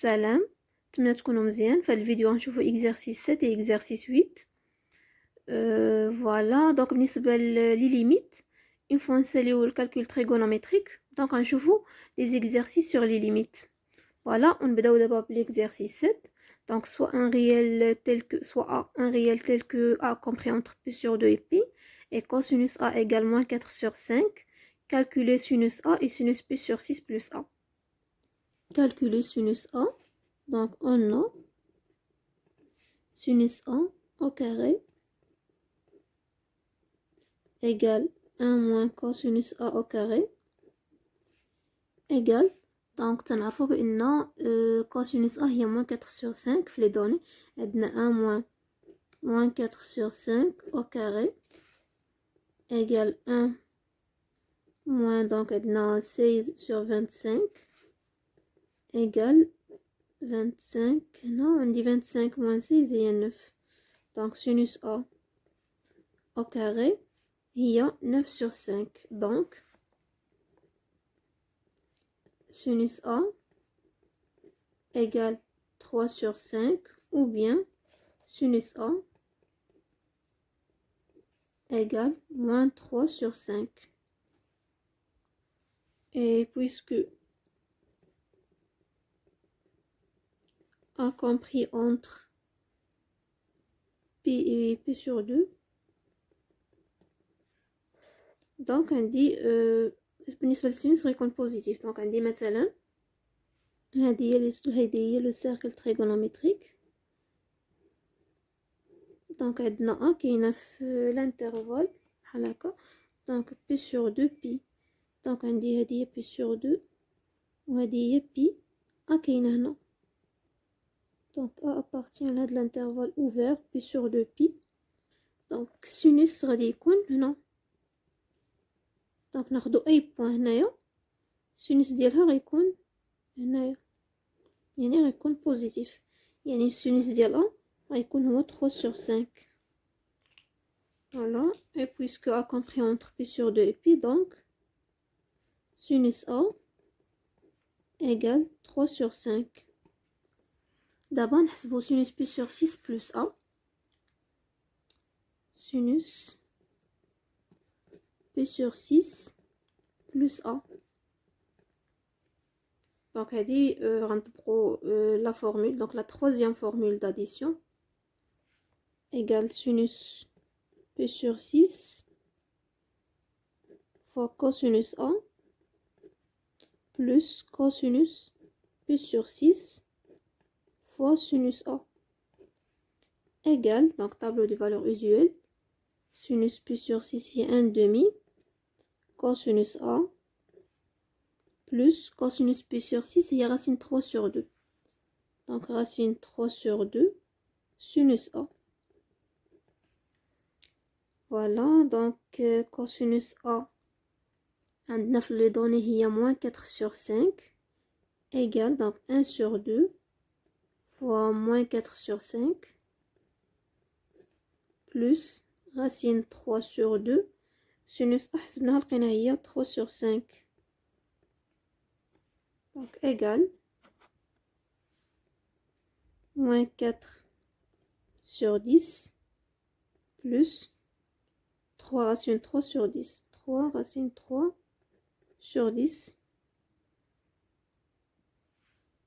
سلام. نتمنى تكونوا مزيان. في هذا الفيديو غنشوفوا اكزرسيس 7 et exercice 8. فوالا دونك بالنسبه لي ليميت une fois نساليو الكالكول تريغونومتريك دونك غنشوفوا لي زيكزارسيس sur les limites. Voilà, ونبداو دابا l'exercice 7. Donc soit un réel tel que a compris entre p sur 2 et pi, et cosinus a égale moins 4 sur 5. Calculer sinus a et sinus p sur 6 plus a. Calculer sinus a. Donc on a sinus a au carré égale 1 moins cosinus a au carré égale. Donc تنعرفوا بأن cosinus a هي moins 4 sur 5 في les données. عندنا 1 moins 4 sur 5 au carré égale 1 moins donc عندنا 16 sur 25 égale 25. Non, on dit 25 moins 6 هي 9. Donc sinus a au carré هي 9 sur 5. Donc sinus a égale 3 sur 5 ou bien sinus a égale moins 3 sur 5. Et puisque a compris entre pi et pi sur 2, donc on dit بالنسبة للسينوس غيكون بوزيتيف. دونك عندي مثلا هذه هي لو سيركل تريغونومتريك. دونك عندنا ا كاينه في الانترفال بحال هكا. دونك بي سور 2 بي. دونك عندي هذه هي بي سور 2 وهذه هي بي. ا كاينه هنا. دونك ا ابارتيان لهاد الانترفال اوفير بي سور 2 بي. دونك سينوس غادي يكون هنا. دونك ناخدو اي بوين هنايا السينوس ديالها غيكون هنايا، يعني غيكون بوزيتيف، يعني السينوس ديال ا غيكون هو 3 sur 5. Voilà, et puisque a compris entre pi sur 2 et pi, donc sinus a égale 3 sur 5. D'abord نحسبو sinus pi sur 6 plus a. Sinus pi sur 6 plus a. Donc هادي غنطبقو la formule, donc la troisième formule d'addition égale sinus pi sur 6 fois cosinus a plus cosinus pi sur 6 fois sinus a égale, donc tableau de valeurs usuelles, sinus pi sur 6 est 1 demi, cosinus a plus cosinus pi sur 6 est racine 3 sur 2. Donc racine 3 sur 2 sinus a. Voilà, donc cosinus a عندنا في les données هي moins 4 sur 5 égale donc 1 sur 2 fois moins 4 sur 5 plus racine 3 sur 2 sinus حسبناها لقينا هي 3 sur 5. Donc égale moins 4 sur 10 plus 3 racine 3 sur 10. 3 racine 3 sur 10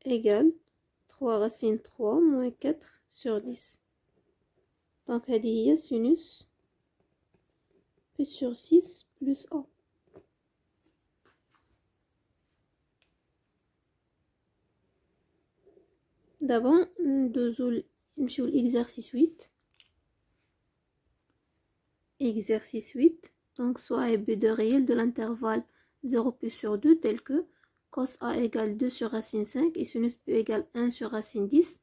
égale 3 racine 3 moins 4 sur 10. Donc هذه هي sinus pi sur 6 plus a. D'abord نمشيو l'exercice 8. Exercice 8. Donc soit a et b de réel de l'intervalle 0 pi sur 2 tel que cos a égale 2 sur racine 5 et sinus b égale 1 sur racine 10.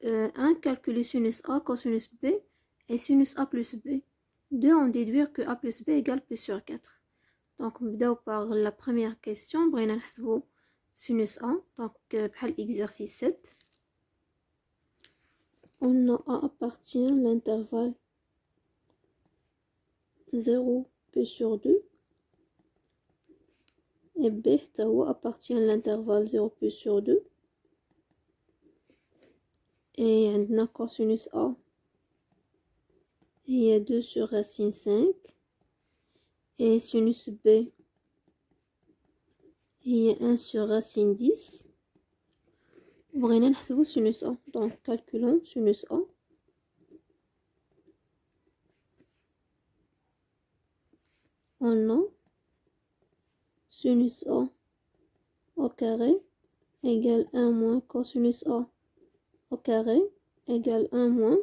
1. Calculer sinus a, cosinus b et sinus a plus b. 2. En déduire que a plus b égale p sur 4. Donc on va par la première question. On va نحسبو sinus a. Donc بحال exercice 7. On a appartient à l'intervalle 0 pi sur 2 et b appartient à l'intervalle 0 pi sur 2 et عندنا cosinus A هي 2 sur racine 5 et sinus B هي 1 sur racine 10 وبغينا نحسبو sinus A donc calculons sinus A. On a sinus A au carré égale 1 moins cosinus A au carré égale 1 moins,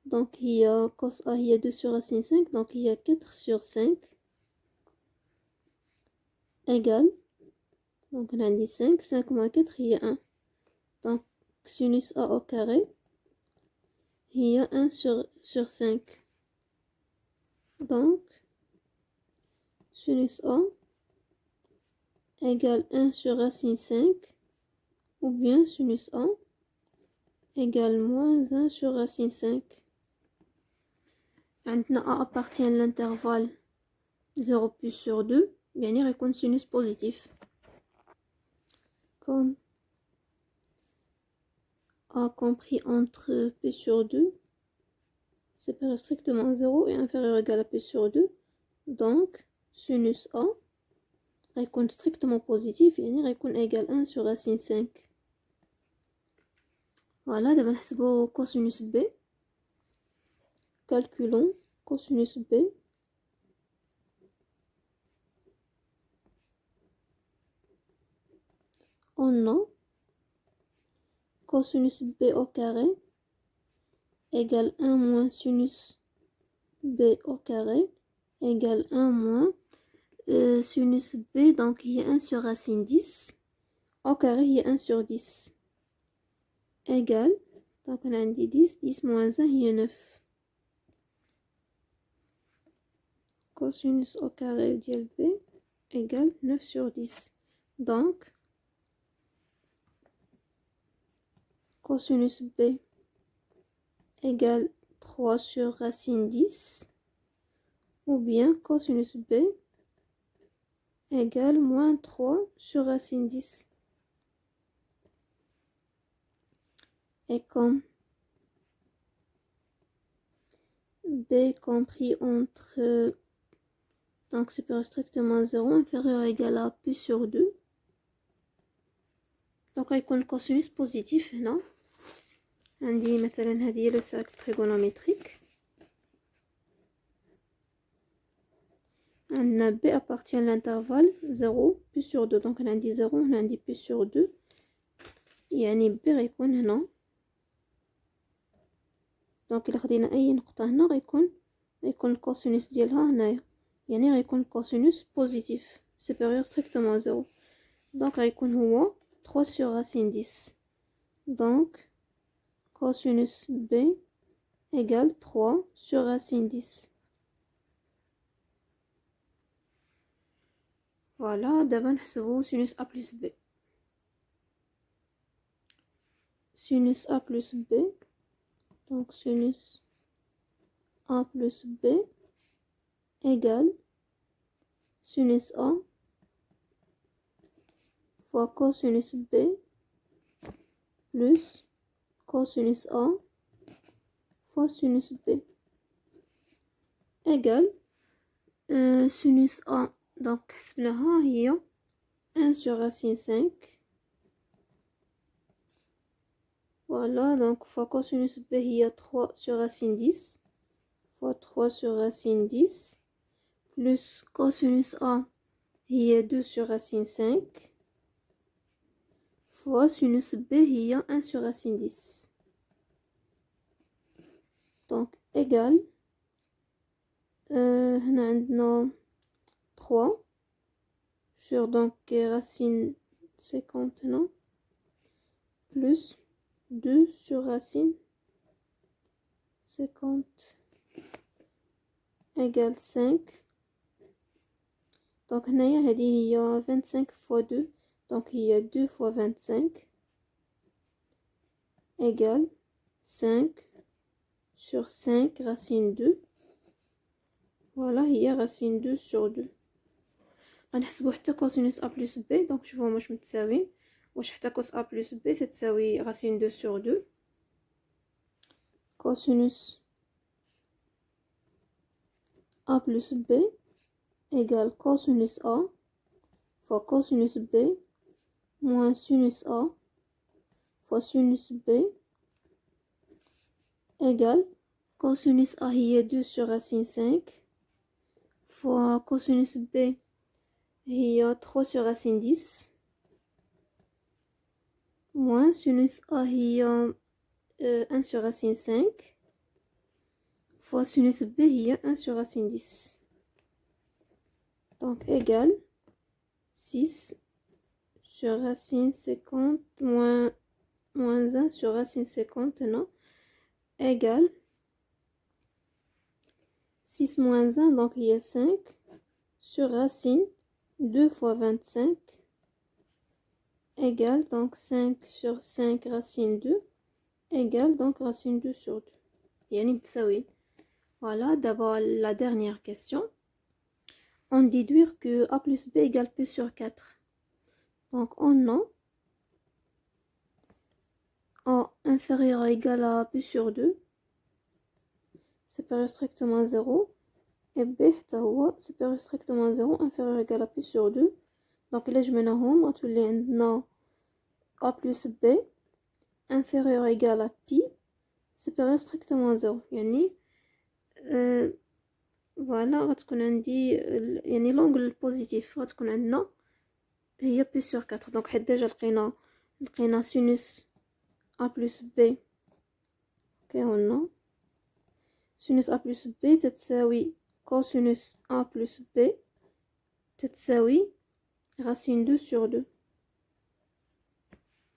donc il y a cos A, il y a 2 sur racine 5, donc il y a 4 sur 5 égale, donc on a dit 5, 5 moins 4, il y a 1. Donc sinus A au carré, il y a 1 sur 5. Donc sinus A égale 1 sur racine 5, ou bien sinus A égale moins 1 sur racine 5. عندنا A appartient à l'intervalle 0 plus sur 2, يعني يكون sinus positif. Comme A compris entre P sur 2, supérieur strictement à 0 et inférieur ou égal à P sur 2, donc sinus A يكون strictement positif, يعني يكون égal 1 sur racine 5. Voilà, دابا نحسبو cosinus B. Calculons cosinus B. On a cosinus B au carré égale 1 moins sinus B au carré égale 1 moins sinus B, donc il y a 1 sur racine 10 au carré, il y a 1 sur 10 égale, donc on a dit 10, 10 moins 1, il y a 9. Cosinus au carré de B égale 9 sur 10. Donc cosinus B égale 3 sur racine 10, ou bien cosinus B égale moins 3 sur racine 10. Et comme B compris entre donc supérieur strictement à 0 inférieur ou égal à P sur 2, donc يكون الكوسينوس بوزيتيف. هنا عندي مثلا هذه هي لو سيركل تريغونوميتريك، عندنا B appartient à l'intervalle 0 P sur 2، donc هنا عندي 0 هنا عندي P sur 2، يعني B غيكون هنا، دونك إلا خدينا أي نقطة هنا غيكون الكوسينوس ديالها هنايا، يعني غيكون الكوسينوس بوزيتيف supérieur strictement à 0، دونك غيكون هو 3 sur racine 10. Donc cosinus B égale 3 sur racine 10. Voilà, d'abord نحسبو sinus A plus B. Sinus A plus B, donc sinus A plus B égale sinus A fois cosinus B plus cosinus A fois sinus B égale sinus A، donc حسبناها هي 1 sur racine 5. Voilà, donc fois cosinus B هي 3 sur racine 10 fois 3 sur racine 10 plus cosinus A هي 2 sur racine 5 fois sinus B هي 1 sur racine 10. Donc égal هنا عندنا 3 sur donc racine 50 هنا plus 2 sur racine 50 égale 5. Donc هنايا هذه هي 25 fois 2، donc هي 2 fois 25 égale 5 sur 5 racine 2. Voilà, هي racine 2 sur 2. غنحسبو حتى كوسينوس A plus B، donc شوفو واش متساويين، واش حتى كوس A plus B تتساوي racine 2 sur 2. cosinus A plus B égale cosinus A fois cosinus B moins sinus A fois sinus B égale cosinus A هي 2 sur racine 5 fois cosinus B هي 3 sur racine 10 moins sinus A هي 1 sur racine 5 fois sinus B هي 1 sur racine 10. Donc égale 6 sur racine 50 moins 1 sur racine 50, non, égale 6 moins 1, donc il y a 5 sur racine 2 fois 25 égale donc 5 sur 5 racine 2 égale donc racine 2 sur 2. يعني بتساوي. Voilà, d'abord la dernière question. On déduire que A plus B égale P sur 4. Donc on a A inférieur ou égal à P sur 2 supérieur strictement 0 et B supérieur strictement 0 inférieur ou égal à P sur 2. Donc là je منهم غتولي عندنا A plus B inférieur ou égal à pi supérieur strictement 0. يعني فوالا غتكون عندي يعني لونغل البوزيتيف غتكون عندنا هي بي سور 4. دونك حيت ديجا لقينا سينوس ا بلس بي كيهولنا سينوس ا بلس بي تتساوي كوسينوس ا بلس بي تتساوي راسين 2 sur 2.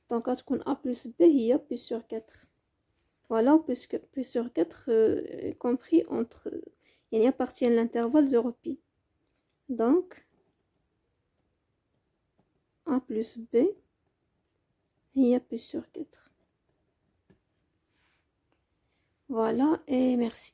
دونك غتكون ا بلس بي هي بي سور 4. Voilà, puisque P sur 4 est compris entre... Il appartient à l'intervalle 0 pi. Donc, A plus B, il y a P sur 4. Voilà, et merci.